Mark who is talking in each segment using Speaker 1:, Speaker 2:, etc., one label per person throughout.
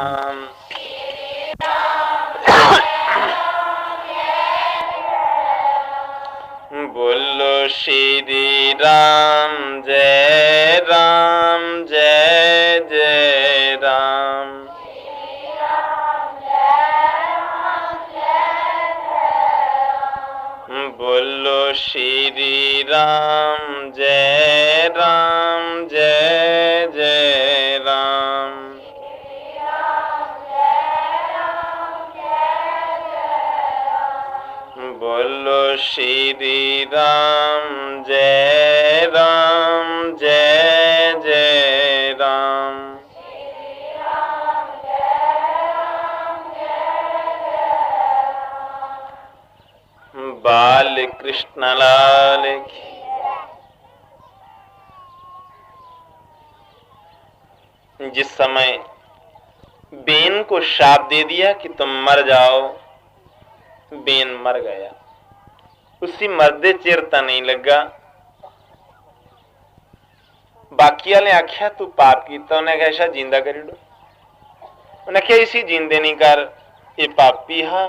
Speaker 1: राम बोलो श्री राम जय जय राम। बोलो श्री राम जय जय राम। बोलो श्री राम जय जय राम। बाल कृष्ण लाल की। जिस समय बेन को शाप दे दिया कि तुम मर जाओ, बेन मर गया। उसी मरदे चिर ता नहीं लगा। बाकी वाले आख्या तू पाप किया, उन्हें कहा जिंदा करी दो। उन्हें कहा इसी जिंदे नहीं कर, ये पापी हा,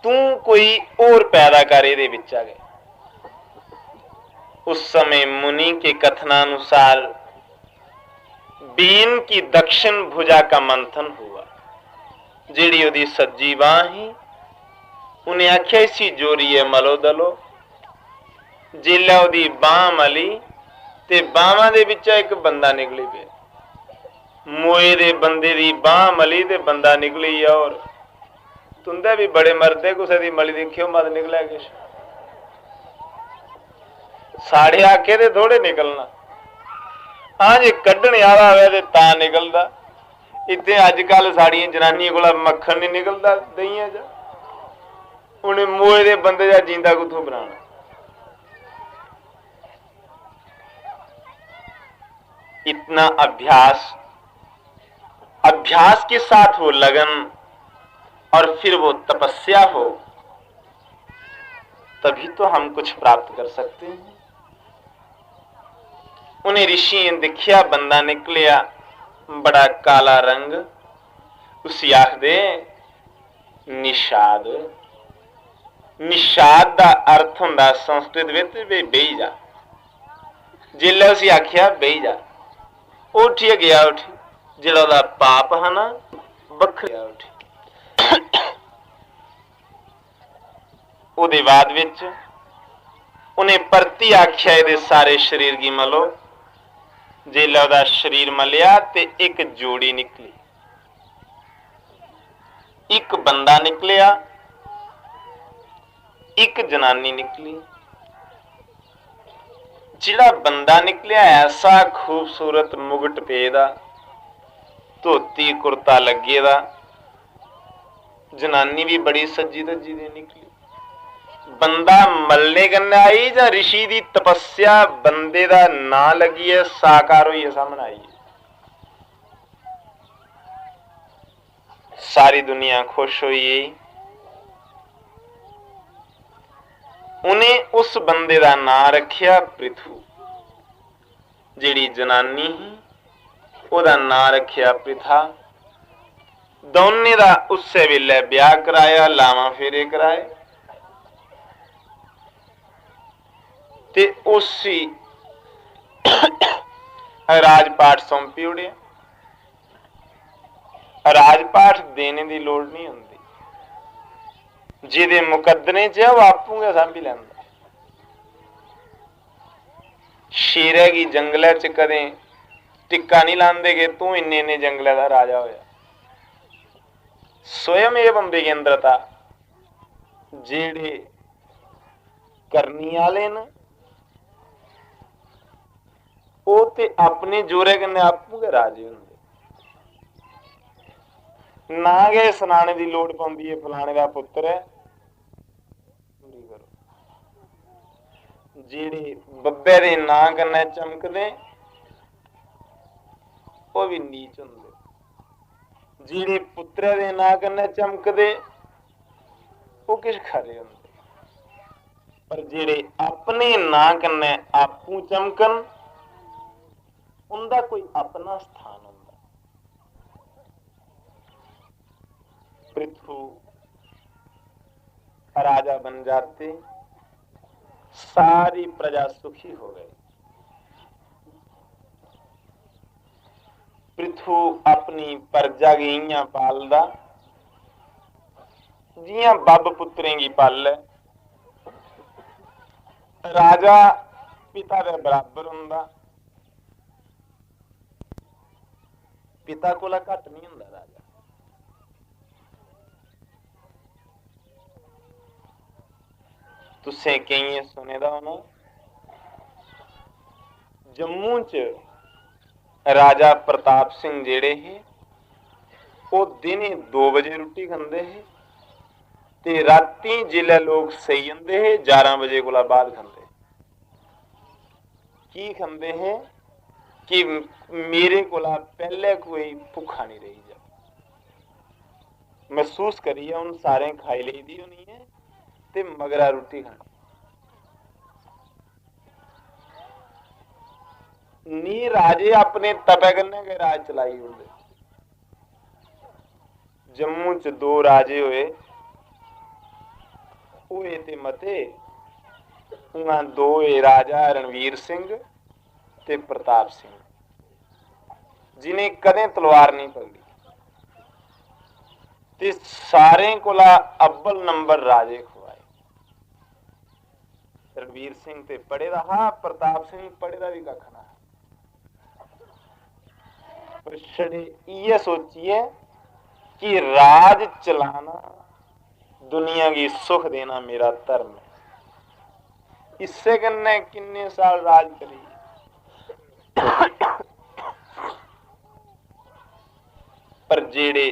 Speaker 1: तू कोई और पैदा कर ये विच आ गए। उस समय मुनि के कथनानुसार बेन की दक्षिण भुजा का मंथन हुआ। जेड़ी ओदी सज्जी बांह ही, उन्हें आख्या इसी जोरीए मलो दलो। जेला ओदी बांह मली ते बांवां दे विच एक बंदा निकली पे। मोए दे बंदे दी बांह मली ते बंदा निकली। और तुंदे भी बड़े मरदे, कुसै दी मली देखियो मत निकलिया किश। साढ़े आके ते थोड़े निकलना, हाँ जी कड्ढने आला होवे ते तां निकलदा। इत्थे अजकल साड़ियां जनानियां कोला मक्खन नहीं निकलदा दहियां च। उन्हें मोए दे बंदे दा जिंदा कुत्थों बनाना। इतना अभ्यास के साथ हो लगन, और फिर वो तपस्या हो, तभी तो हम कुछ प्राप्त कर सकते हैं। उन्हें ऋषि ने देखिया बंदा निकलिया, बड़ा काला रंग। उसी आखदे निषाद। निषाद का अर्थ होंदा संस्कृत विच बेही जा। जिल्ले उसी आख्या बेही जा, उठिया गया। उठी जिहड़ा ओहदा पाप है ना, बखरिया उठी। उहदे बाद विच उन्हें परती आख्या इहदे सारे शरीर की मलो। जेला ओहदा शरीर मलिया ते एक जोड़ी निकली। एक बंदा निकलिया, एक जनानी निकली। जिहड़ा बंदा निकलिया ऐसा खूबसूरत मुगट पेदा, धोती कुर्ता लगे दा। जनानी भी बड़ी सजी धजी दी निकली। बंदा मलने कन्नै आई जां ऋषि दी तपस्या बंदे दा ना लगी है, साकार होइए सामने आई है। सारी दुनिया खुश हुई। उन्हें उस बंदे का नाम रखिया पृथु। जिहड़ी जनानी ही ओदा नाम रखिया पृथा। दोने दा उससे वेले ब्याह कराया, लावां फेरे कराए ते उसी राजपाठ सौंपी उड़े। राजपाठ देने की लोड़ नहीं होंदी। जिहदे मुकदने च वो आपूं गै सांभी लैंदा। शेरे की जंगले च कदें टिक्का नहीं लांदे कि तू इन्ने इन्ने जंगले का राजा होया। स्वयं एवं विकेंद्रता जेड़े करनी वाले न, वो ते अपने जोरे कन्नै आपूं गै राजे होंदे। ना गए सुनाने की लोड़ पौंदी है फलाने का पुत्र है। जेड़े बब्बे दे नां कन्नै चमकदे वो भी नीच होंदे। जेड़े पुत्रे दे नां कन्नै चमकदे वो किश खरे होंदे। पर जेड़े अपने नां कन्नै आपूं चमकन उनका कोई अपना स्थान होंदा। पृथु राजा बन जाते, सारी प्रजा सुखी हो गई। पृथु अपनी प्रजा गी पालदा जियां बब पुत्रें गी पाले। राजा पिता दे बराबर हुंदा, पिता कोला घट नहीं हुंदा राजा। तुसें कई सुने दा होना, जम्मू च राजा प्रताप सिंह जेड़े हे वो दिने 2 बजे रोटी खांदे हे ते राती जिले लोग सही जंदे हे 11 बजे कोला बाद खांदे। की खांदे हे कि मेरे कोला पहले कोई भुखा नहीं रही जा। महसूस करिए उन सारे खाई ली दी होनी है ते मगरा रोटी खानी। नी राजे अपने तपे कन्ने के राज चलाई होंदे। जम्मू च 2 राजे होए ते मते, उहाँ 2 राजा रणवीर सिंह ते प्रताप सिंह, जिन्हें कदें तलवार नहीं पकड़ी ते सारे कोला अव्वल नंबर राजे खुआए। रणवीर सिंह ते पढ़े दा हा, प्रताप सिंह पढ़े दा भी कख ना। पर छड़े इये सोचिए कि राज चलाना, दुनिया की सुख देना मेरा धर्म है। इससे कन्ने किन्ने साल राज करी। पर जेड़े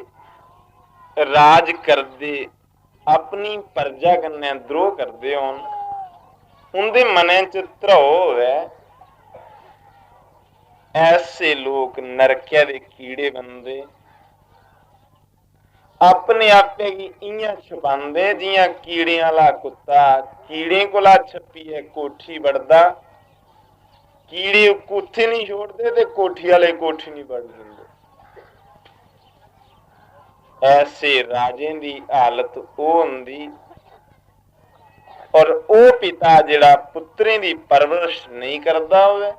Speaker 1: राज करदे अपनी प्रजा कन्ने द्रोह करदे होन, उनदे मने च ध्रोह होवे, ऐसे लोग नरके दे कीड़े बनदे। अपने आपे गी इयां छुपांदे जियां कीड़े वाला कुत्ता कीड़े कोला छप्पिए कोठी बढ़दा, कीड़े कुत्थे नहीं छोड़ते ते कोठी वाले कोठी नहीं बढ़ देंदे। ऐसे राजें दी हालत ओ हुंदी। और ओ पिता जिहड़ा पुत्रें दी परवरिश नहीं करदा होवे,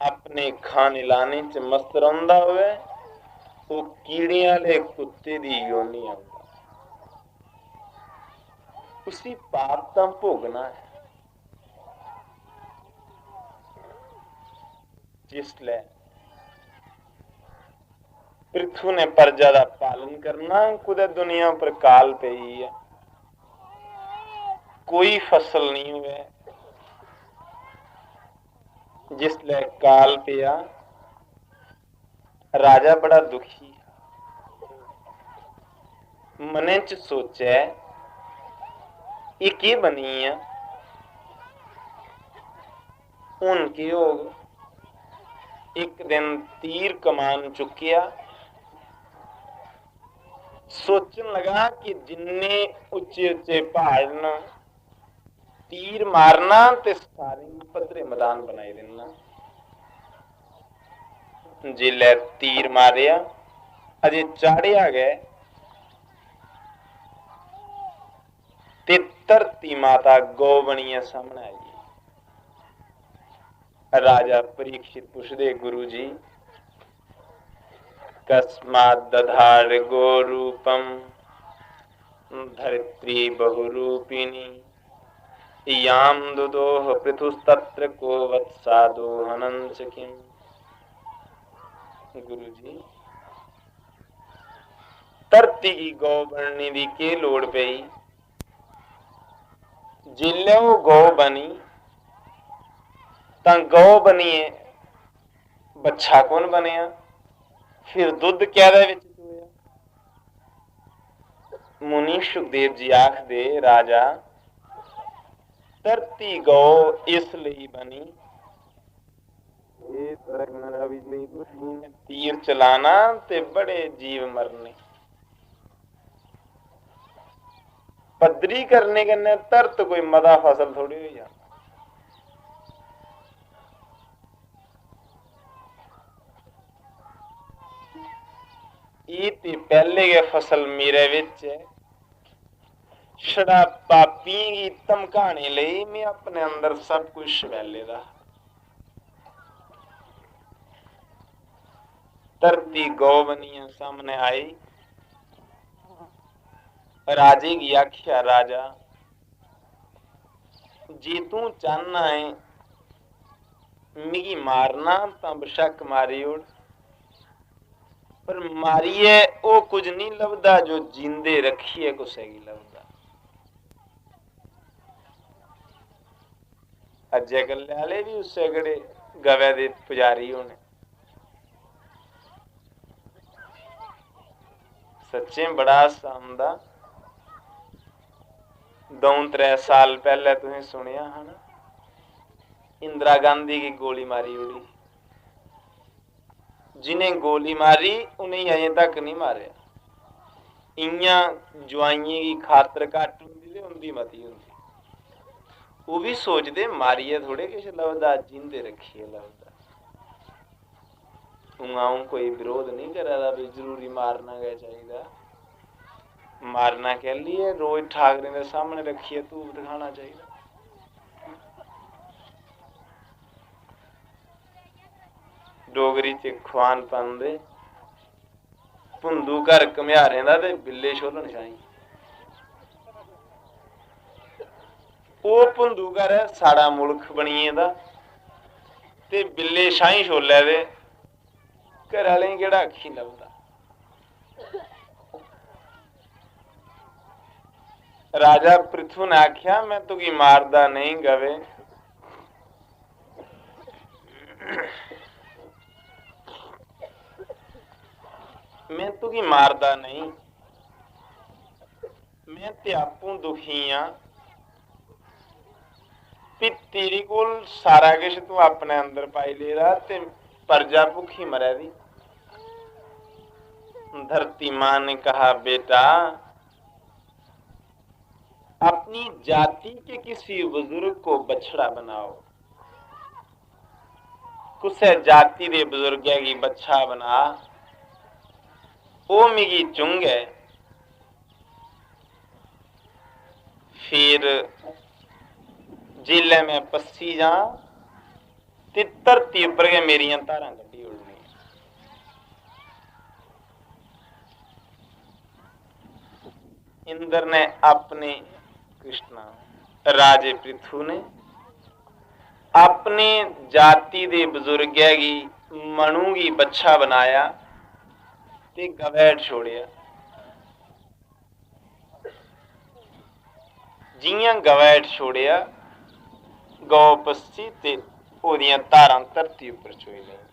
Speaker 1: अपने खाने लाने च मस्त रहिंदा होवे, वो कीड़ियां वाले कुत्ते दी योनी आंदा। उसी पाप तां भोगना है। जिसले पृथु ने प्रजा का पालन करना, कुदे दुनिया पर काल पई है, कोई फसल नहीं हुए। जिसले काल पिया, राजा बड़ा दुखी, मने च सोचे ये की बनी है, हुण की होग। एक दिन तीर कमान चुकिया, सोचन लगा कि जिन्ने उच्चे उच्चे पहाड़ न तीर मारना ते सारे पद्धरे मैदान बनाई देना। जिले तीर मारिया, अजे चाड़िया गए ते धरती माता गौ बनिए सामने आई। राजा परीक्षित पुछदे, गुरु जी कस्मात् दधार गो रूपम धरित्री बहुरूपिणी याम दुदोह पृथुस्तत्र को वत्सादोहनं च किम। गुरु जी धरती की गौ बनने की के लोड़ पई, जिले वो गौ बनी तां गौ बनीए बच्चा कौन बनया, फिर दुध क्यादे विच चोया। मुनि सुखदेव जी आखदे, राजा धरती गौ इसलिए बनी तीर चलाना ते बड़े जीव मरने, पद्धरी करने कन्ने धरत कोई मदा फसल थोड़ी हो जाती। ये ते पहले के फसल मेरे विच है, छड़ा पापी की धमकाने लई मैं अपने अंदर सब कुछ वैले दा। धरती गौ बनिया सामने आई, राजे की आख्या राजा जे तू चाहना है मिगी मारना तो बेशक मारी उड़, पर मारिए वो कुछ नहीं लभदा जो जिंदे रखिए कुछ की लभदा। अजय कल्याले भी उससे गड़े गवे दे पुजारी होने। सच्चे बड़ा सामदा 2-3 साल पहले तुसें सुनिया है ना, इंदिरा गांधी की गोली मारी उड़ी। जिन्हें गोली मारी उन्हें अजें तक नहीं मारिया। इयां जुआइयें की खातर घट होंदी उंदी मती होंदी। वो भी सोचते मारिए थोड़े किश लभदा, जिंदे रखिए लभदा। उं कोई विरोध नहीं करा भी जरूरी मारना गै चाहिए। मारना कह लिए रोज ठाकरे के सामने रखिए धूप दिखाना चाहिए। डोगरी च खुआन पांदे भुंदू घर घम्यारें दा ते बिल्ले छोलन शाही। वो भुंदू घर है साड़ा मुल्ख बनिए दा ते बिल्ले शाही छोले दे घर आह्लें केड़ा अक्खी लभदा। राजा पृथु ने आख्या मैं तुगी मारदा नहीं गवे, मैं तुगी मारदा नहीं, मैं ते आपू दुखी हाँ भी तेरे कोल सारा किश तू अपने अंदर पाई ले रहा ते प्रजा भुखी मरे दी। धरती मां ने कहा बेटा अपनी जाति के किसी बुजुर्ग को बछड़ा बनाओ, कुछ जाति दे बुजुर्ग की बच्छा बना, वो मिगी चुंगे फिर जिले में पस्सी जा ते धरती उपर के मेरिया धारा कड्ढी उड़नी। इंद्र ने अपने कृष्णा राजे पृथु ने अपने जाति दे बुजुर्ग की मनु की बच्छा बनाया ते गवैड़ छोड़िया। जियां गवैड़ छोड़िया गौ पस्सी ते ओदियां धारां धरती उपर चोई लईयां।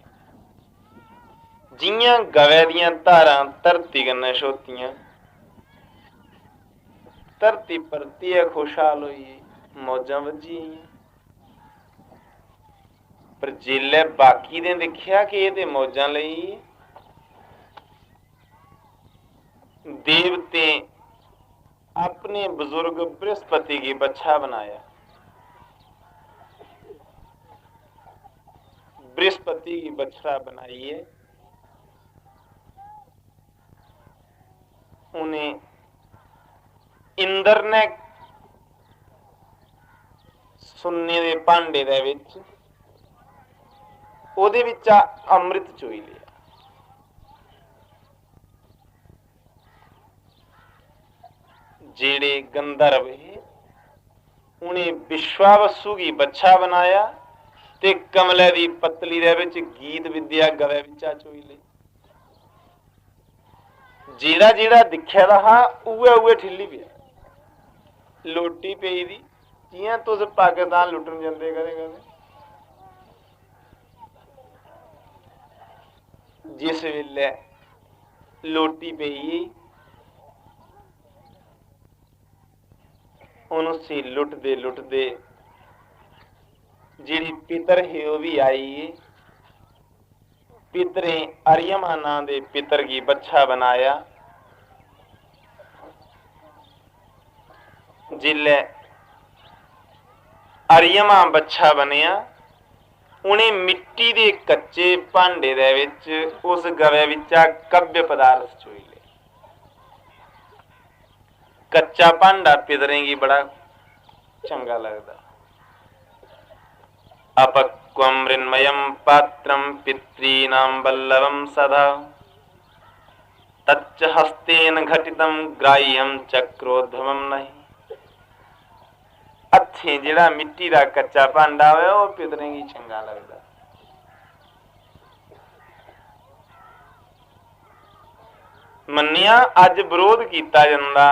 Speaker 1: जियां गवै दियां धारां धरती कन्नै छोतियां धरती परतियै खुशहाल होई मौजां वज्जी गेइयां। पर जेल्लै बाकी ने दिखिया कि ये ते मौजां लेई, देवते अपने बुजुर्ग बृहस्पति की बच्छा बनाया। बृहस्पति की बछड़ा बनाइए, उन्हें इंद्र ने सुन्ने दे भांडे दे विच ओदे विचा अमृत चोई लिया। जेड़े गंधर्व है उन्हें विश्वावसु की बच्छा बनाया ते कमले दी पतली दे विच गीत विद्या गवे विचा चोई ली। जेड़ा जेड़ा दिख्या रहा उवे उवे ठिल्ली पिया लोटी पई दी, जियां तुस पाकिस्तान लुटन जंदे कदें कदें। जिस वेले लोटी पई उन्हें लुटदे लुटदे जिहड़ी पितर है वह भी आई। पितरे अरियमा नां दे पितर की बच्छा बनाया। जिले अरियमा बच्छा बनया उन्हें मिट्टी के कच्चे भांडे दे विच उस गवे विचा कव्य पदार्थ चोई ले। कच्चा भांडा पितरें की बड़ा चंगा लगता। अपक्वम मृन्मयम पात्रम पितॄणां वल्लभम सदा तच्च हस्तेन घटितम ग्राह्यम चक्रोद्भवम नहीं। हथें जिहड़ा मिट्टी का कच्चा भांडा होवे वो पितरें की चंगा लगता। मन्निया अज विरोध किया जाता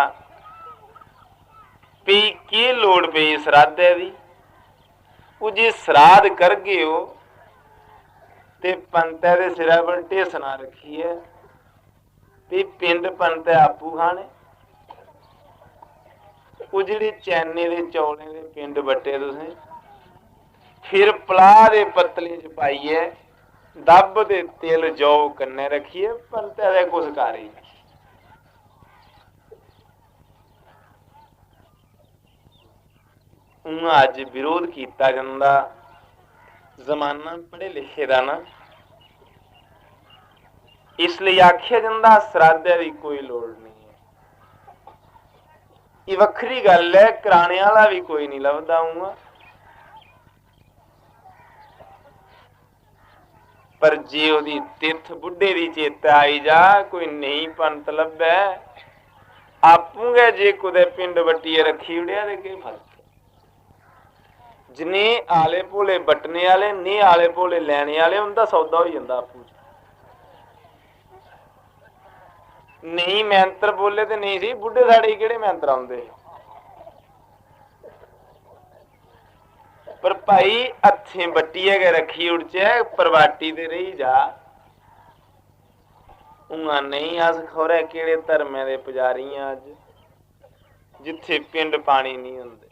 Speaker 1: भी की लोड़ पई श्राद्ध दी। वो जे श्राद्ध कर गए हो ते पंतै दे सिरा पर ढेसना रखी है भी पिंड पंतै आपू खाने। वो जिहड़े चैने दे चौलें दे पिंड बट्टे तुसें फिर पलाह दे पत्तलें च पाइए दब दे तिल जौ कन्ने रखिए पंतै दे कुछ कारी। अज विरोध किया जाता जमाना पढ़े लिखे का ना, इसलिए आख्या जाता श्राद्ध की कोई लोड़ नहीं है। ये वखरी गल है, कराने वाला भी कोई नहीं लभदा हूँ। पर जे ओदी तिथ बुढ़े की चेता आई जा कोई नहीं पंत लभे आपू गए जे कुदे पिंड बट्टिए रखी उड़िया दे के फर्क। जिन्ने आले भोले बटने वाले ने आले भोले लैने वाले उनका सौदा हो जाता आपू नहीं। मैंत्र बोले तो नहीं सी बुढ़े साढ़े किहड़े मैंत्र आउंदे। पर भाई हथें बट्टिए के रखी उड़चे परवाटी ते रही जा उंगा नहीं। अस खौरे किहड़े धर्मे दे पुजारी आ अज जिथे पिंड पानी नहीं हुंदे।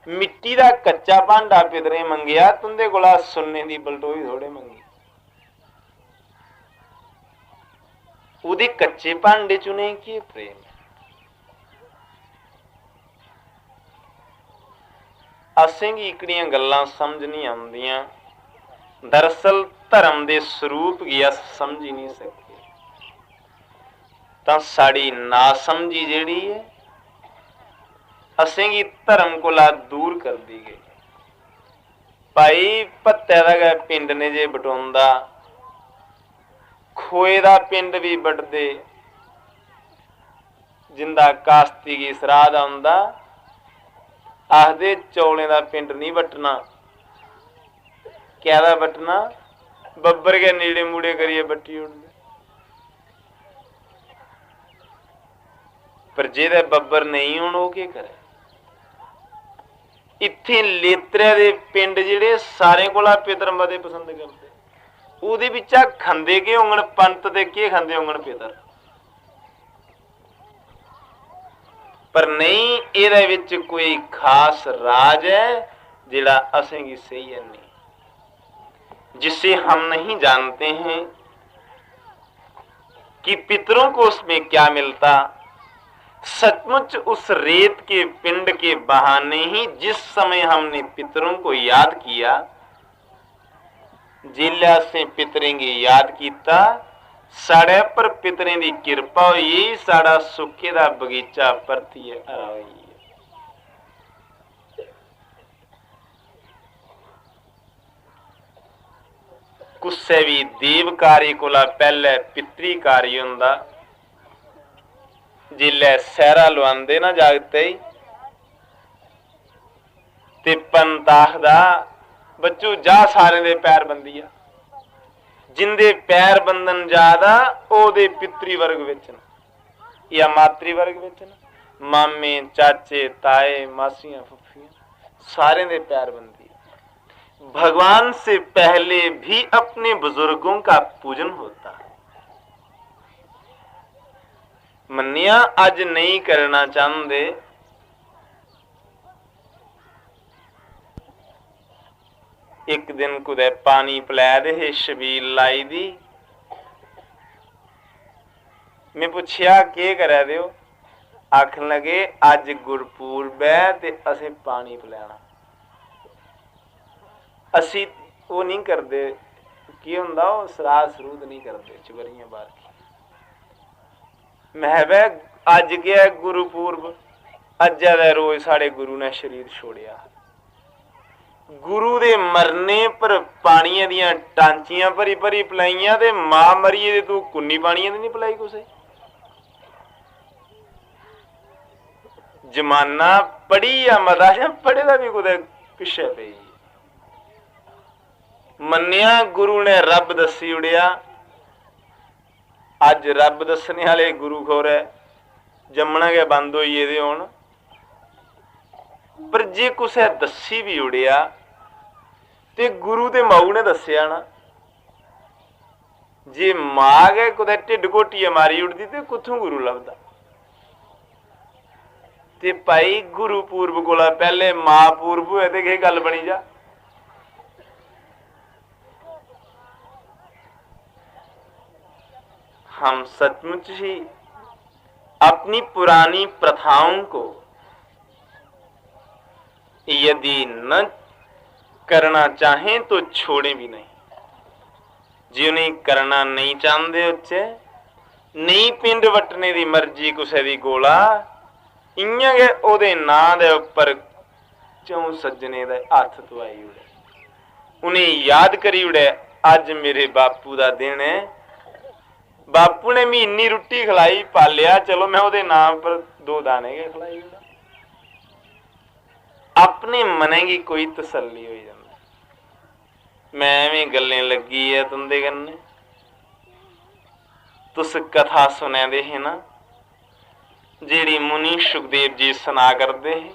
Speaker 1: मिट्टी का कच्चा भांडा पितरें मंगिया तुंदे कोला सुन्ने की बलटोई थोड़े मंगी। उहदे कच्चे भांडे च उन्हें की प्रेम। असेंगी इकड़ियां गल्लां समझ नहीं आउंदियां। दरअसल धर्म दे स्वरूप गी अस समझ ही नहीं सके। तां साड़ी नासमझी जिहड़ी है असेंगी धर्म कोला दूर कर दी गई। भाई भत्ते दा गै पिंड ने जे बटोंदा खोए दा पिंड भी बटदे जिंदा कास्ती की श्राद्ध आउंदा आखदे चौलें दा पिंड नहीं बटना क्या बटना बब्बर के नीड़े मूड़े करिए बट्टी उड़दे। पर जेदे बब्बर नहीं होण ओह की करे। इत्थे लेतरे दे पिंड जिहड़े सारे कोला पितर मते पसंद करदे ਉਹਦੇ ਵਿੱਚ खांदे के होंगण पंत ते के खांदे होंगण पितर। पर नहीं ਇਹਦੇ ਵਿੱਚ कोई खास राज है जिहड़ा असेंगी सही है नहीं जिसे हम नहीं जानते हैं कि पितरों को उसमें क्या मिलता। सचमुच उस रेत के पिंड के बहाने ही जिस समय हमने पितरों को याद किया जिला से पितरेंगे याद किया साढ़े पर पितरें की कृपा हुई साड़ा सुखे दा बगीचा परतिए हरा हुई। कुसै भी देव कार्य कोला पहले पितरी कार्य हुंदा। जिले सहरा लवांदे ना जागते ही ते पंत आखदा बच्चू जा सारे दे पैर बंदिया जिंदे पैर बंधन ज्यादा ओदे पितरी वर्ग विच या मातृ वर्ग विच मामे चाचे ताए मासियां फुफियां सारे दे पैर बंदी। भगवान से पहले भी अपने बुजुर्गों का पूजन होता है। मन्निया अज नहीं करना चाहते एक दिन कुदै पानी पिला दे छबील लाई दी। मैं पूछया के करा दे हो आखन लगे अज गुरपूर्व है ते असें पानी पिलाना। असी वो नहीं करते, की हुंदा वो सराध सरूद नहीं करते, चवरियां बार की महवे अज गया गुरुपूर्व, अज्जा दे रोज साढ़े गुरु ने शरीर छोड़िया। गुरु दे मरने पर पानिया दियां टांचियां भरी भरी पिलाइयां ते मां मरिए ते तू कुन्नी पानिया दी नहीं पिलाई कुसे। जमाना पढ़ी या मता जां पढ़े दा भी कुदै पिछे पई। मन्निया गुरु ने रब दसी उड़िया, अज रब दसने वाले गुरु खोरे जमना गै बंद होई गेदे होण। पर जे कुसै दसी भी उड़िया ते गुरु ते माऊ ने दसिया ना। जे मां गै कुदै ढिड घोटिया मारी उड़दी ते कुत्थों गुरु लभदा। ते भाई गुरु पूर्व कोला पहले मां पूर्व होए ते केह गल बनी जा। हम सचमुच ही अपनी पुरानी प्रथाओं को यदि न करना चाहें तो छोड़े भी नहीं। जिन्हें करना नहीं चाहते उच्चे नहीं पिंड वटने की मर्जी कुछ दी गोला इयां गै ओदे नां दे उपर चौं सज्जने दे हथ धुआई उड़े। उन्हें याद करी उड़े अज मेरे बापू का दिन है, बापू ने मी इन्नी रुट्टी खिलाई पालिया, चलो मैं ओदे नाम पर दो दाने के खिलाई उड़ा। अपने मने की कोई तसल्ली हो जाती। मैं एवें गल्लें लगी है तुंदे कन्ने। तुस कथा सुने दे है ना जेड़ी मुनि सुखदेव जी सुना करते हैं।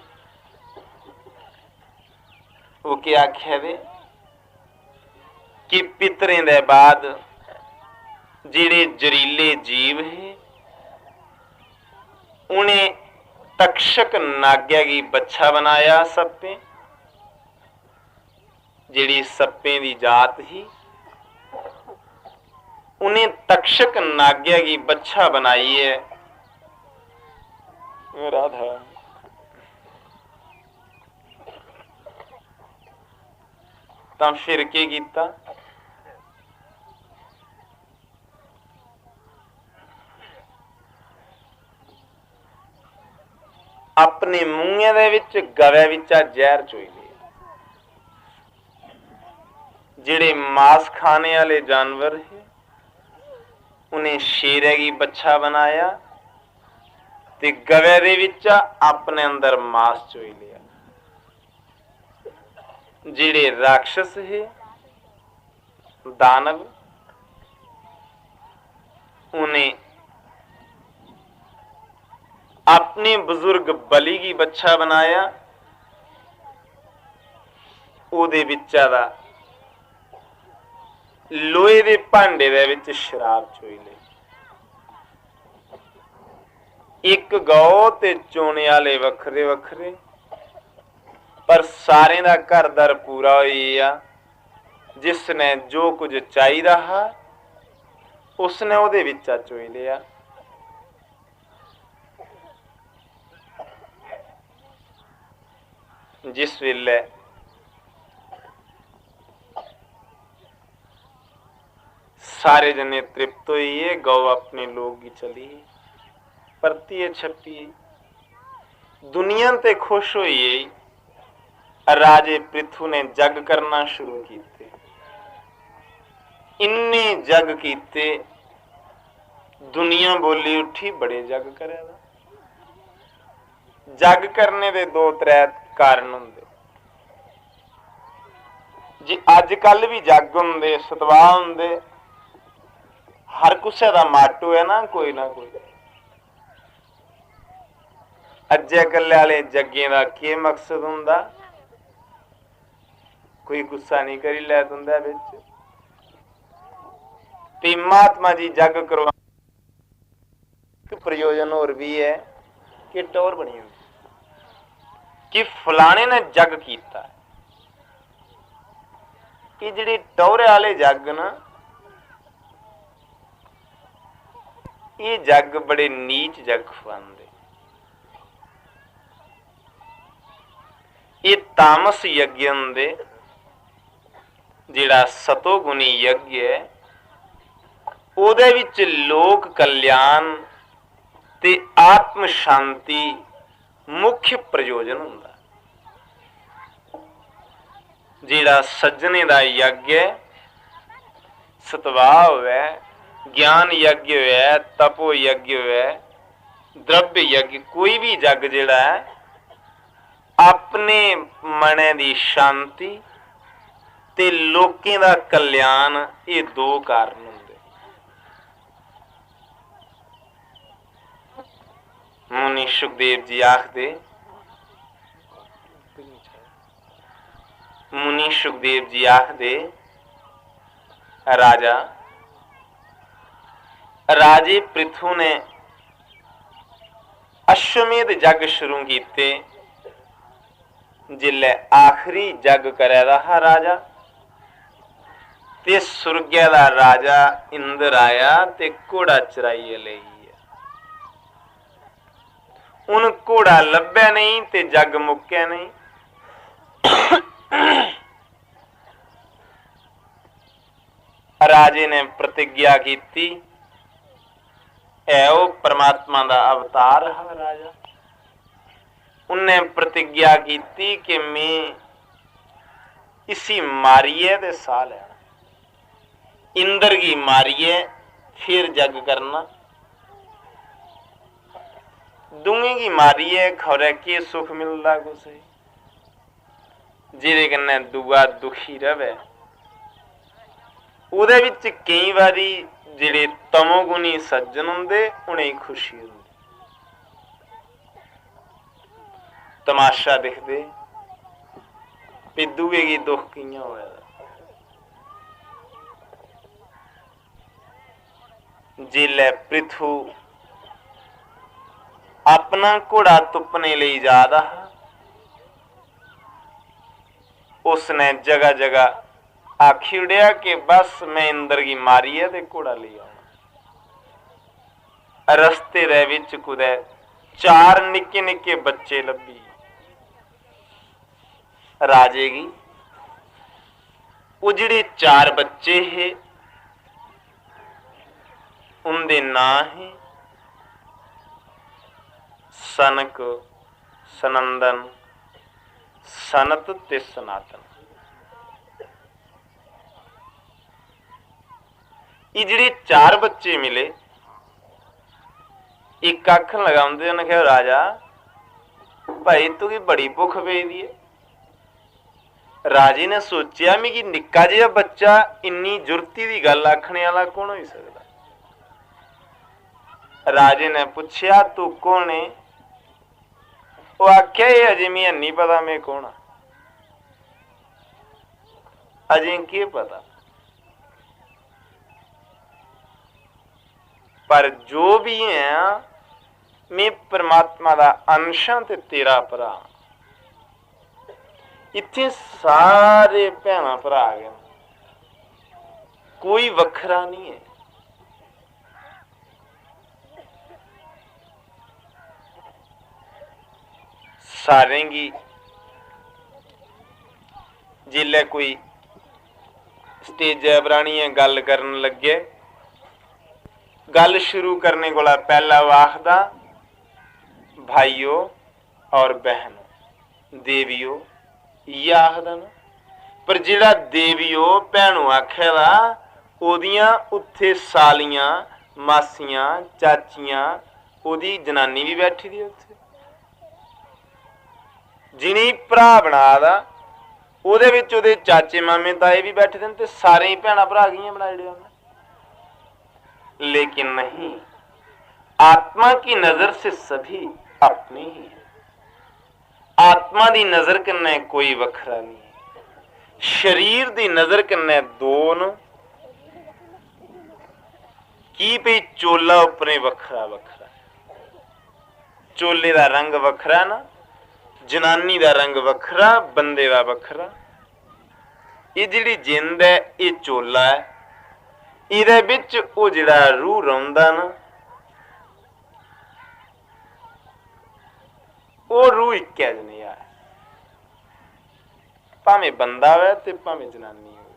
Speaker 1: वो क्या आख्या दे कि पितरें दे बाद जेड़े जरीले जीव है उन्हें तक्षक नाग्या की बच्चा बनाया। सप्पे जेड़ी सप्पे की जात ही उन्हें तक्षक नाग्या की बच्चा बनाई है। राधा तां फिर के कीता, अपने मूंहे दे विच गवे विचा जहर चोई लिया। जेड़े मांस खाने वाले जानवर है उन्हें शेरे की बच्चा बनाया ते गवे दे विचा अपने अंदर मांस चोई लिया। जेड़े राक्षस है दानव उन्हें अपने बुजुर्ग बलि की बच्चा बनाया, ओदे विचा दा लोहे दे भांडे दे विच शराब चोई ली। एक गौ ते चोने वाले वखरे वखरे पर सारे दा घर दर पूरा होइया। जिसने जो कुछ चाहिदा हा उसने ओदे विचा चोई लिया। जिस वेले सारे जने तृप्त होइए गौ अपने लोग की चली परतिए छपी दुनिया ते खुश होइए। राजे पृथु ने जग करना शुरू किए। इन्ने जग कीते दुनिया बोली उठी बड़े जग करे। जग करने दे दो त्रै कारण होंदे। जी अजकल भी जग होंदे सतवाह होंदे, हर कुछ दा माटो है ना कोई। अज्जे कल्ले वाले जग्गे का के मकसद हुंदा, कोई गुस्सा नहीं करी लै तुंदे विच ते महात्मा जी जग करवा। प्रयोजन और भी है कि टोर बनी होंदी कि फलाने ने जग कीता। कि जिहड़े टोरे वाले जग ना ये जग बड़े नीच जग खवांदे। ये तामस यज्ञ होंदे जिहड़ा सतोगुणी यज्ञ है ਉਹਦੇ ਵਿੱਚ ਲੋਕ कल्याण ते आत्म शांति मुख्य प्रयोजन हुंदा। जिहड़ा सज्जने दा यज्ञ है, सतवाह होवे, ज्ञान यज्ञ होवे, तपो यज्ञ होवे, द्रव्य यज्ञ, कोई भी यज्ञ जिहड़ा है अपने मने दी शांति ते लोकें दा कल्याण, ये दो कारण हुंदे। मुनि सुखदेव जी आखदे, मुनि सुखदेव जी आखदे, राजा राजे पृथु ने अश्वमेध यज्ञ शुरू कीते, जिल्ले आखिरी यज्ञ करे दा हा राजा ते सुरगे दा राजा इंद्र आया ते घोड़ा चराइए ले गया। उन घोड़ा लभ्या नहीं ते जग मुक्या नहीं। राजे ने प्रतिज्ञा की, वो परमात्मा दा अवतार है राजा। उन्हें प्रतिज्ञा की कि मैं इसी मारिए दे साल है, इंद्र की मारिए फिर जग करना, दूंगे की मारिए खौरे के सुख मिलता कुछ जिहदे कन्नै दूआ दुखी रवे। उहदे विच कई बारी जिहड़े तमोगुणी सज्जन हुंदे उन्हें खुशी हुंदी। तमाशा दिखदे भी दूए की दुख कियां होया। जिल्ले पृथु अपना घोड़ा तुपने लई जादा, उसने जगह जगह आखी उड़िया कि बस मैं इंद्र की मारी है ते घोड़ा ले आना। रस्ते दे विच कुदै 4 निक्के निक्के बच्चे लभी राजे की। वो जिहड़े 4 बच्चे है उनके नाम है सनक, सनंदन, सनत ते सनातन। ये जिहड़े 4 बच्चे मिले, एक आखन लगाउंदे, उन्हें कहा राजा भाई तू की बड़ी भुख पेदी है। राजे ने सोचा मिगी निक्का जिहा बच्चा इन्नी जुरती की गल आखने वाला कौन हो सकता। राजे ने पूछया तू कौन है? वो आख्या ये अजे मैं नहीं पता मैं कौन हाँ। अजे की पता, पर जो भी है मैं परमात्मा दा अंश हां ते तेरा भरा। इत्थे सारे भैन भरा आ गए, कोई वखरा नहीं है। सारें की जिल्ले कोई स्टेज बरानी गल करन लगे, गल शुरू करने को पहला वाखदा भाइयों और बहनों, देवियों ये आखदा ना। पर जिहड़ा देवियों भैनों आखेदा ओदियां उत्थे सालियां, मासियां, चाचियां, ओदी जनानी भी बैठी दी उत्थे। जिनी भरा बना दा ओदे विच ओदे चाचे मामे ताए भी बैठे दे, सारे ही भैन भरा गई बना जिहड़े उन्हें। लेकिन नहीं, आत्मा की नजर से सभी अपने ही है। आत्मा दी नजर कन्ने कोई वखरा नहीं है। शरीर दी नजर कन्ने दो न की पे चोला उपरे वखरा वखरा, चोले दा रंग वखरा ना, जनानी दा रंग वखरा, बंदे दा वखरा। ये जिहड़ी जिंद है ये चोला है, इहदे विच ओ जिहड़ा रूह रौंदा ना वो रूह इक्कै जनेहा है, भावें बंदा होवे ते भावें जनानी होवे।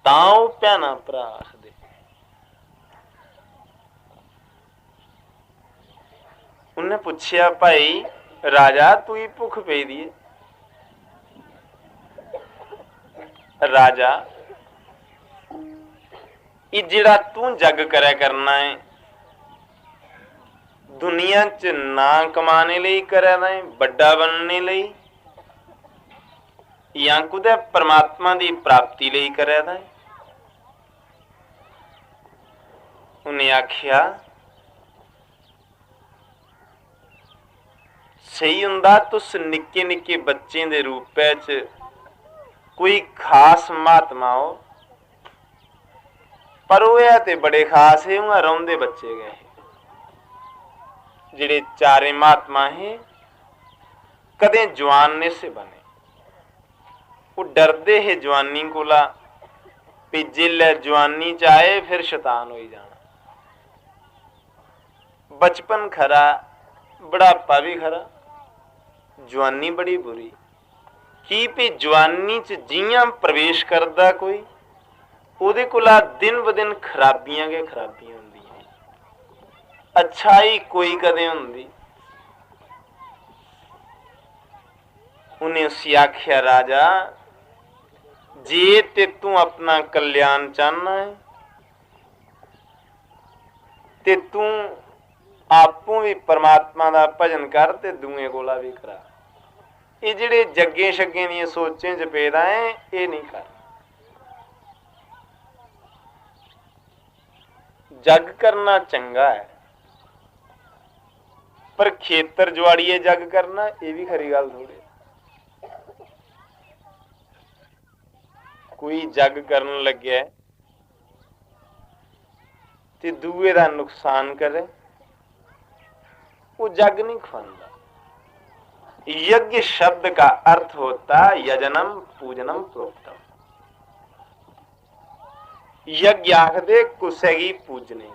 Speaker 1: तां ਉਹ ਭੈਣਾ ਭਰਾ ਆਖਦੇ। ਉਹਨੇ ਪੁੱਛਿਆ ਭਾਈ ਰਾਜਾ ਤੂੰ ਹੀ ਭੁੱਖ ਪਈ ਦੀ ਹੈ। राजा ये जिहड़ा तू जग करे करना है दुनिया च ना कमाने लई करे ना बड़ा बनने लई या कुदे परमात्मा दी प्राप्ति लई करे ना। उन्हें आखिया सही हुंदा तुस निक्के निक्के बच्चे दे रूप च कोई खास महात्मा हो पर वो ते बड़े खास है उन्हें रोंदे बच्चे गए जिहड़े चारे महात्मा है कदे जवान ने से बने। वो डरदे है जवानी कोला भी जिल्लै जवानी च आए फिर शैतान हो जाना। बचपन खरा बुढ़ापा भी खरा जवानी बड़ी बुरी की भी जवानी च जियां प्रवेश करदा कोई उहदे कोला दिन ब दिन खराबियां के खराबियां हुंदियां अच्छाई कोई कदे हुंदी। उन्हें उसी आख्या राजा जे ते तू अपना कल्याण चाहना है ते तू आपू भी परमात्मा दा भजन कर ते दूए कोला भी करा। ये जिहड़े जग्गे शग्गे दी सोचें च पेदा है ये नहीं कर। जग करना चंगा है पर खेतर जुआड़िए जग करना ये भी खरी गल थोड़ी। कोई जग करन लग्या ते दूए दा नुकसान करे वो जग नहीं खुआंदा। यज्ञ शब्द का अर्थ होता यजनम पूजनम प्रोक्तम। यज्ञ आखदे कुसै गी पूजने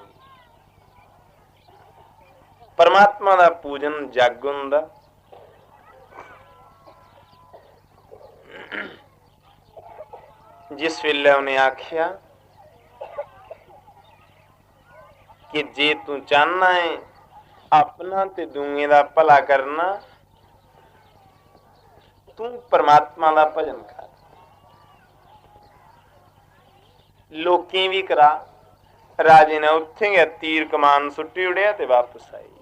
Speaker 1: परमात्मा दा पूजन जग हुंदा। जिस वेले उन्हें आख्या कि जे तू चाहना है अपना ते दूए दा भला करना तू परमात्मा दा भजन कर। लोकें भी करा। राजे ने उत्थे गया तीर कमान सुट्टी उड़िया ते वापस आई।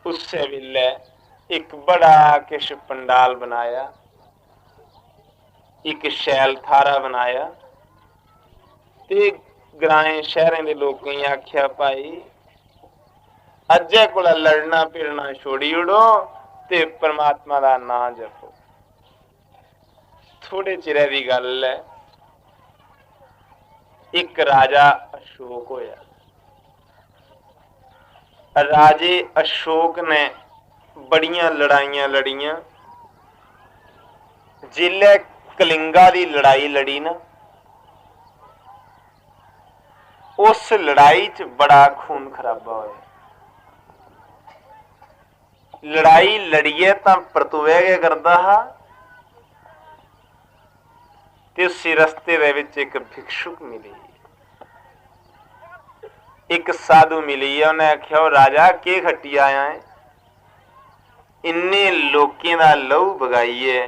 Speaker 1: उस वेले एक बड़ा किश पंडाल बनाया एक शैल थारा बनाया ते ग्राएं शहरें दे लोकें आख्या भाई अज्जे कोला लड़ना भिड़ना छोड़ी उड़ो ते परमात्मा दा नाम जपो। थोड़े चिरे दी गल है एक राजा अशोक होया। राजे अशोक ने बड़ियां लड़ाइयां लड़ियां। जिले कलिंगा दी लड़ाई लड़ी ना उस लड़ाई च बड़ा खून खराबा होया। लड़ाई लड़िए तो परतुए के करता हा ते उसी रस्ते दे विच एक भिक्षुक मिली एक साधु मिली है। उन्हें आख्या राजा के खट्टी आया है इन्ने लोकें दा लहू बगाइए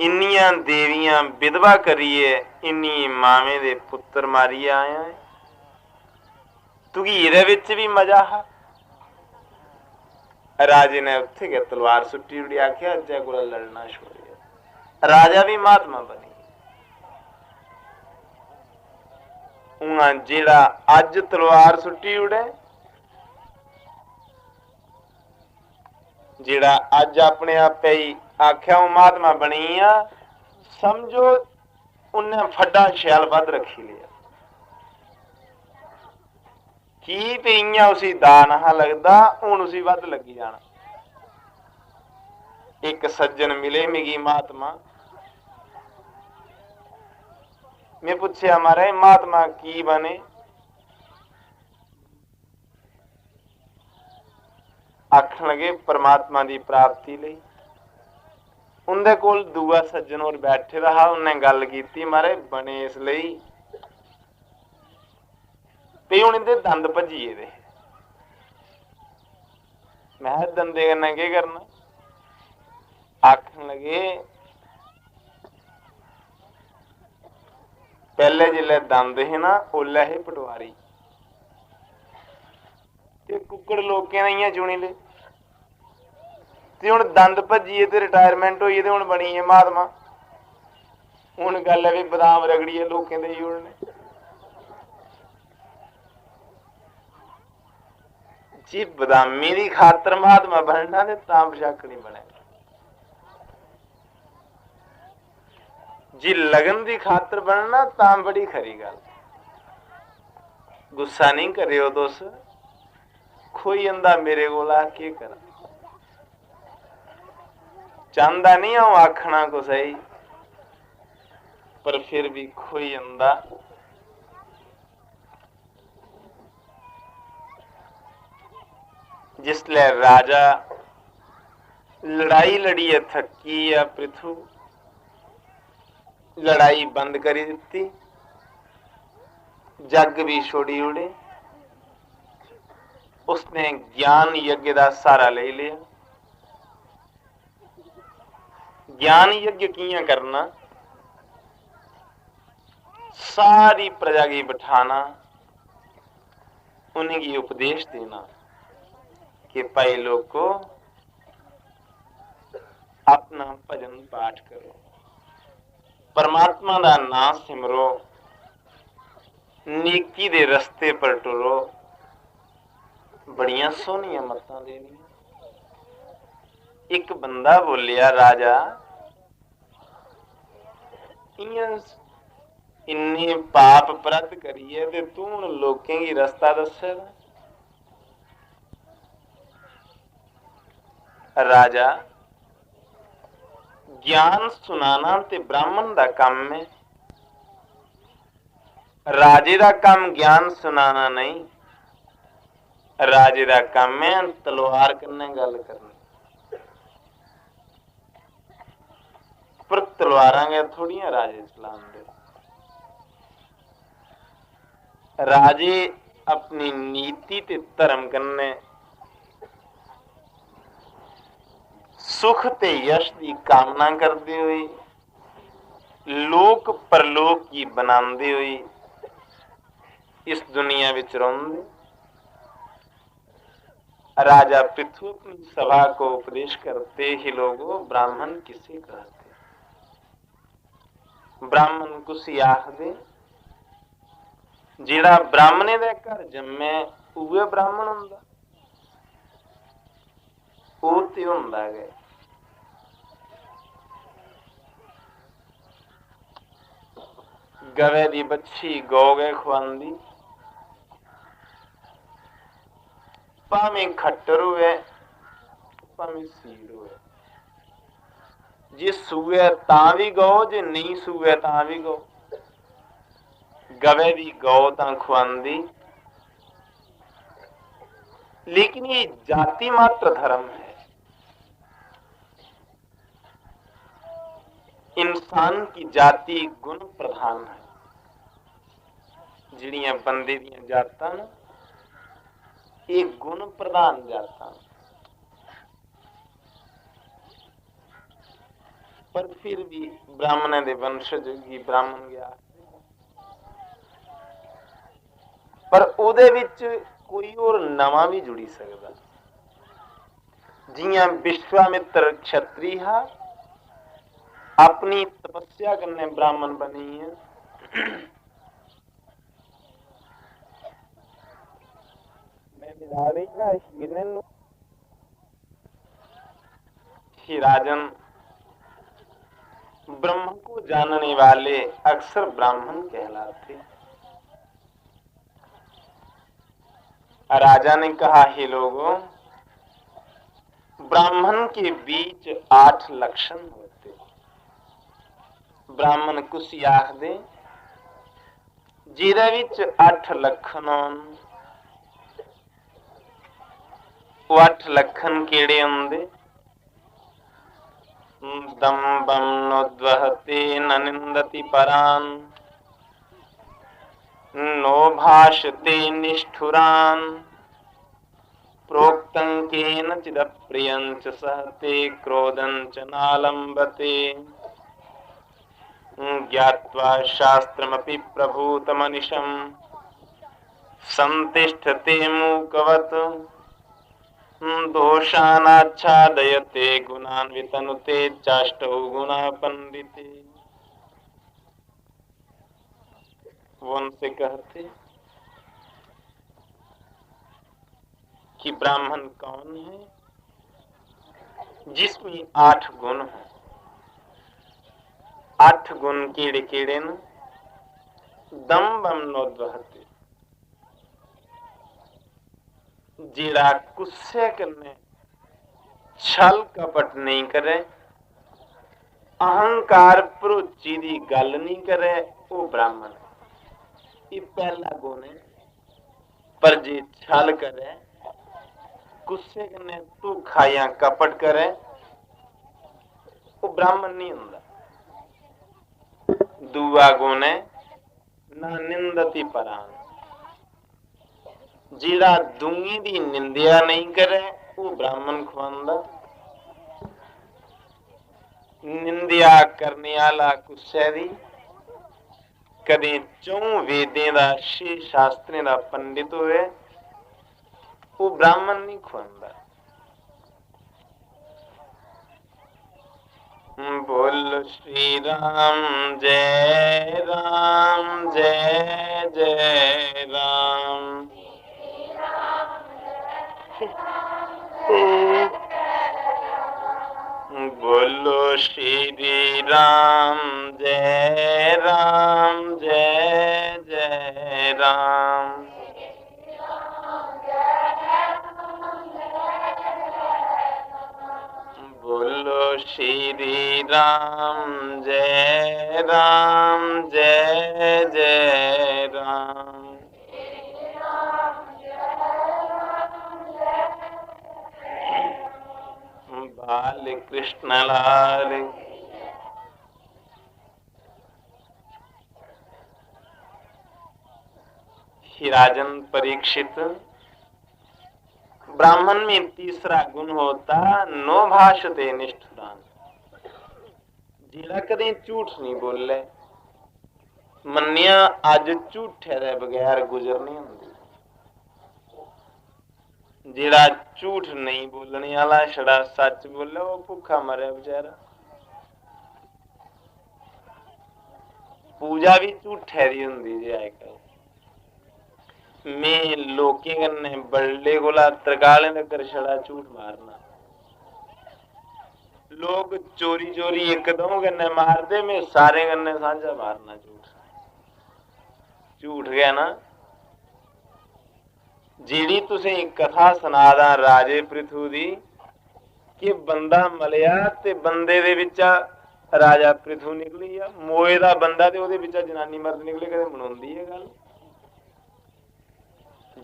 Speaker 1: इन्नियां देवियां विधवा करिए इन्नी मावे दे पुत्र मारिए आया है तुगी इहदे विच भी मजा हा। राजे ने उत्थे गया तलवार सुट्टी उड़ी आख्या अज्जे कोला लड़ना छोड़िया। राजा भी महात्मा बनी। उन्हां जेड़ा अज तलवार सुट्टी उड़े जेड़ा अज अपने आप ही आख्या वो महात्मा बनी आ समझो उन्हें फड्डा शैल वध रखी लिया की ते इयां उसी दान हा लगदा हुण उसी वध लगी जाना। एक सज्जन मिले मिगी महात्मा मैं पूछया महाराज महात्मा की बने आखन लगे परमात्मा की प्राप्ति लई। उनके कोल दूआ सज्जन और बैठे रहा। उन्हें गल की मारे बने इसलिए भी हुण इहदे दंद भज्जिए दे। मैं दंदे कन्नै केह् करना? आखन लगे पहले जिसले दंद ही ना ओल्ले ही पटवारी ते कुक्कड़ लोकें ने चुनी ले ते हुण दंद भज्जिए ते रिटायरमेंट होई ते हुण बनी है महात्मा। हुण गल है भी बदाम रगड़िए लोकें दे जुड़ने। जी बदामी की खातर महात्मा बनना ते तां बेशक नहीं बने। जी लगन की खातर बनना तां बड़ी खरी गल। गुस्सा नहीं करियो तुस, खोई जंदा मेरे कोल आ के करा। चाहता नहीं हूं आखना कुछ ही, पर फिर भी खोई जंदा। जिसले राजा लड़ाई लड़िए थकी या पृथु लड़ाई बंद करी दी, जग भी छोड़ी उड़े। उसने ज्ञान यज्ञ का सहारा ले लिया। ज्ञान यज्ञ कियां करना? सारी प्रजा की बिठाना, उन्हीं की उपदेश देना कि भाई लोगो अपना भजन पाठ करो, परमात्मा का नाम सिमरो, नेकी दे रस्ते पर टुरो। बड़िया सोहनिया मत्तां देनियां। एक बंदा बोलिया राजा इन्ने पाप अपराध करिए ते तू हुण लोकें की रस्ता दसेगा। राजा ज्ञान सुनाना ते ब्राह्मण का काम है, राजे का काम ज्ञान सुनाना नहीं। राजे का काम है तलवार कन्नै गल करनी, पर तलवारां गै थोड़ियां राजे चलांदे। राजे अपनी नीति ते धर्म कन्नै सुख ते यश की कामना करते हुए, लोक परलोक की बनाते हुए इस दुनिया विच रहिंदे। राजा पृथु अपनी सभा को उपदेश करते ही लोगों ब्राह्मण किसे कहते? ब्राह्मण कुसी आखदे जिहड़ा ब्राह्मणे दे घर जम्मे उहे ब्राह्मण हुंदा। ਉਹ ਤੇ ਹੁੰਦਾ ਹੈ ਗਵੇ ਦੀ ਬੱਛੀ ਗੋਗੇ ਖਵਾਉਂਦੀ, ਭਾਵੇਂ ਖੱਟਰ ਹੋਵੇ ਭਾਵੇਂ ਸੀਰ ਹੋਵੇ। ਜੇ ਸੂਏ ਤਾਂ ਵੀ ਗੋ, ਜੇ ਨਹੀਂ ਸੂਏ ਤਾਂ ਵੀ ਗੋ। ਗਵੇ ਦੀ ਗौ ਤਾਂ ਖਵਾਉਂਦੀ, लेकिन ये जाति मात्र धर्म है। इंसान की जाति गुण प्रधान है। जिहड़ियां बंदे दियां जातां ने ये गुण प्रधान जातां, पर फिर भी ब्राह्मण दे वंशज की ब्राह्मण गया, पर उहदे विच कोई और नवा भी जुड़ी सकदा। जियां विश्वामित्र क्षत्रिय हा, अपनी तपस्या करने ब्राह्मण बनी है। राजन ब्रह्म को जानने वाले अक्सर ब्राह्मण कहलाते। राजा ने कहा, हे लोगों, ब्राह्मण के बीच 8 लक्षण होते। ब्राह्मण कुछ आखदे जिहदे विच 8 लक्षण होण। वो 8 लक्षण किहड़े हुंदे? दम्भं नोद्वहते न निन्दति परान् नो भाषते निष्ठुरान् प्रोक्तं केनचिदप्रियं च सहते क्रोधं च नालम्बते ज्ञात्वा शास्त्रमपि प्रभूतमनिशम् संतिष्ठते मूकवत् दोषानाच्छादयते गुणान् वितनुते चाष्टौ गुणा पंडिते। वो उनसे कहते कि ब्राह्मण कौन है जिसमें 8 गुण हैं। 8 गुण कीड़े कीड़े न दम्भं नोद्वहते, जीड़ा गुस्से करने छल कपट नहीं करे, अहंकार प्रोची दी गल नहीं करे, वो ब्राह्मण है। ये पहला गुण है। पर जे छल करे, गुस्से करने तू खाया कपट करे, वो ब्राह्मण नहीं हुंदा। दूआ गुण है ना निंदति परान, जीड़ा दूंगी दी निंदिया नहीं करे, वो ब्राह्मण खुआंदा। निंदिया करने वाला गुस्से दी कदे 4 वेदें दा 6 शास्त्रें दा पंडित होए, वो ब्राह्मण नहीं खुआंदा। बोल श्री राम जय राम जय जय राम। बोलो श्री राम जय जय राम। बोलो श्री राम जय जय राम। बाल कृष्ण लाल। ही राजन परीक्षित, ब्राह्मण में तीसरा गुण होता नो भाषते निष्ठुरान, जीड़ा कदे झूठ नहीं बोले। मन्निया अज झूठे दे बगैर गुजर नहीं होंदी। जीड़ा झूठ नहीं बोलने वाला छड़ा सच बोले, वो भूखा मरे बेचारा। पूजा भी झूठे दी हुंदी जे अजकल। मैं लोकें कन्नै बल्ले कोला तरकालें तकर छड़ा झूठ मारना। लोग चोरी चोरी एक दो कन्नै मारदे, मैं सारे कन्नै सांझा मारना झूठ। झूठ गया ना। जीड़ी तुसें कथा सुनादा राजे पृथु दी कि बंदा मलिया ते बंदे दे विचा राजा पृथु निकली आ, मोए दा बंदा ते ओदे विचा जनानी मर्द निकले, कदे मनाउंदी है गल।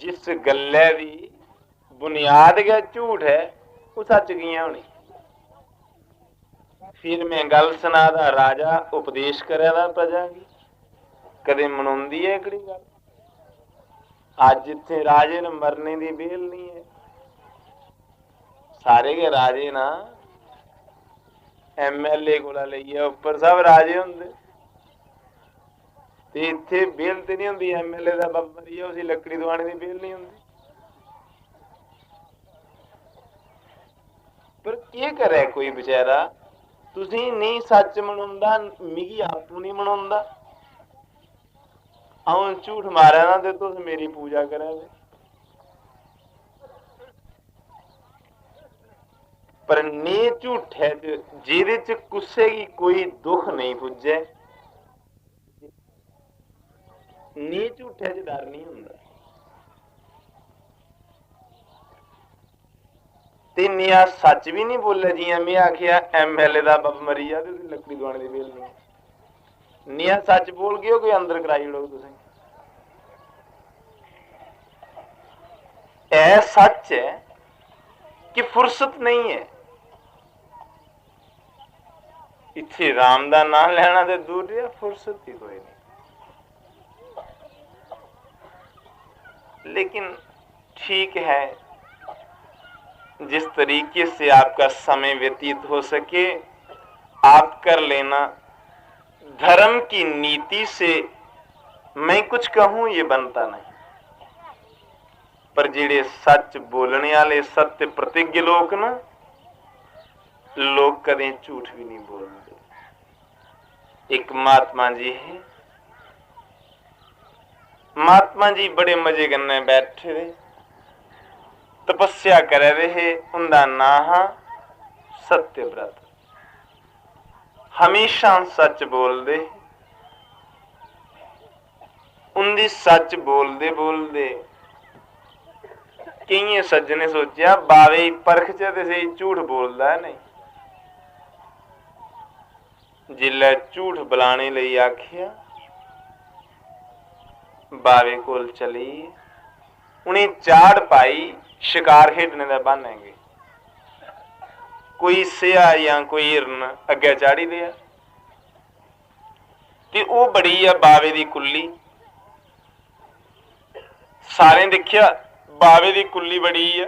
Speaker 1: जिस गल्ले दी बुनियाद गै झूठ है, वो सच कियां होनी। फिर मैं गल सुनादा राजा उपदेश करे दा प्रजा की, कदे मनाउंदी है एकड़ी गल। अज इत्थे राजे ने मरने दी बेल नहीं है। सारे के राजे ना MLA कोला लेइयै उप्पर सब राजे हुंदे, ते इत्थे बेल ते नहीं हुंदी। MLA दा बाप मरिया उसी लकड़ी दवाने दी बेल नहीं हुंदी। पर केह् करे कोई बेचारा, तुसीं नहीं सच मनाउंदा, मिगी आपू नहीं मनाउंदा। अऊं झूठ मारे ना ते तुस मेरी पूजा करा दे। पर ने झूठे जेदे च कुसै गी कोई दुख नहीं पुज्जे, ने झूठे च डर नहीं हुंदा। ते निया सच भी नहीं बोले, जियां मैं आखिया MLA दा बब मरी जा ते लकड़ी दवाने दी बेल नहीं। निया सच बोल गए कोई अंदर कराई ओड़ो तुसें। ऐ सच है कि फुर्सत नहीं है। इत्थे राम दा नाम लेना तो दूर रहा, फुर्सत ही कोई नहीं। लेकिन ठीक है, जिस तरीके से आपका समय व्यतीत हो सके आप कर लेना। धर्म की नीति से मैं कुछ कहूं ये बनता नहीं, पर जेड़े सच बोलने वाले सत्य प्रतिज्ञ लोग ना, लोग कदें झूठ भी नहीं बोलते। एक महात्मा जी है, महात्मा जी बड़े मजे करने बैठे रहे, तपस्या करे रहे। उनका नाम सत्यव्रत, हमेशा सच बोलते। उनकी सच बोलते बोलते कई सज्जने सोचा बावे परख च ते सही झूठ बोलता है नहीं। जिल्लै झूठ बुलाने लई आखिया, बावे कोल चली, उन्हें चाड़ पाई शिकार खेडने का बहाने गए। कोई सिया या कोई हिरन अगे चाड़ी दिया ते वो बड़ी आ बावे दी कुल्ली। सारे देखिया बावे दी कुल्ली बड़ी है,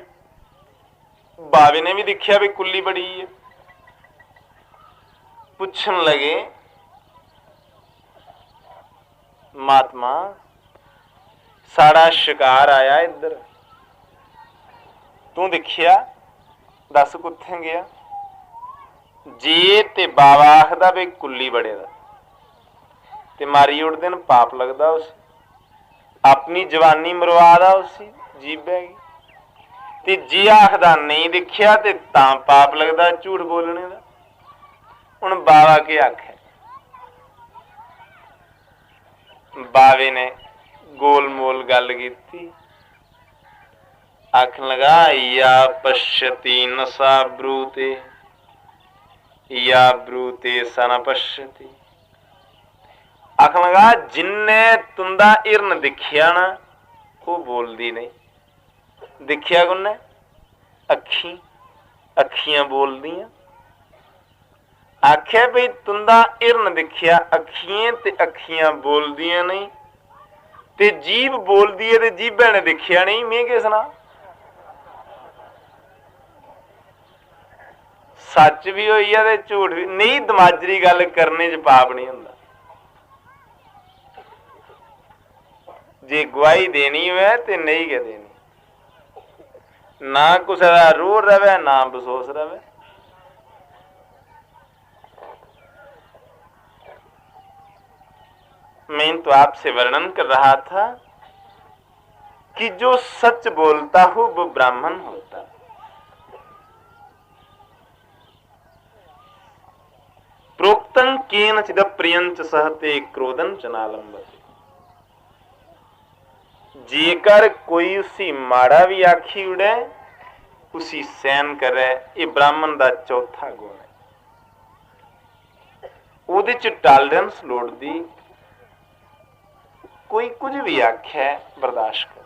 Speaker 1: बावे ने भी देखिया भी कुल्ली बड़ी है। पूछन लगे, महात्मा साड़ा शिकार आया इधर, तू देखिया, दस कुत्थे गया? जे ते बावा आखदा भी कुल्ली बड़े दा ते मारी उड़दे न, पाप लगदा उस अपनी जवानी मरवादा उसी जीबेगी। ते जे आखदा नहीं देखिया ते तां पाप लगदा झूठ बोलने दा। हुण बावा के आखे? बावे ने गोल मोल गल कीती, आखन लगा या पश्यति नसा ब्रूते या ब्रूते स न पश्यति। आखन लगा जिन्ने तुंदा हिरन दिखिया ना वो बोलदी नहीं। दिखिया कुन्ने? अखी, अखियां बोलदियां। आख्या भी तुंदा हिरन दिखिया अखियां ते अखियां बोलदियां नहीं, ते जीभ बोलदी है ते जीभे ने दिखिया नहीं। मैं के सुना? सच भी होई है ते झूठ भी नहीं। दमाजरी गल करने च पाप नहीं हुंदा। जे गवाही देनी है तो नहीं के देनी, ना कुछ का रूह रवे ना बसोस रवे। मैं तो आपसे वर्णन कर रहा था कि जो सच बोलता हो वो ब्राह्मण होता। प्रोक्तं केनचिद प्रियंच सहते क्रोधं च नालंबते। जेकर कोई उसी माड़ा भी आखी उड़े उसी सहन करे, ये ब्राह्मण का चौथा गुण है। उहदे च टॉलरेंस लोड़दी, कोई कुछ भी आखे बर्दाश्त कर।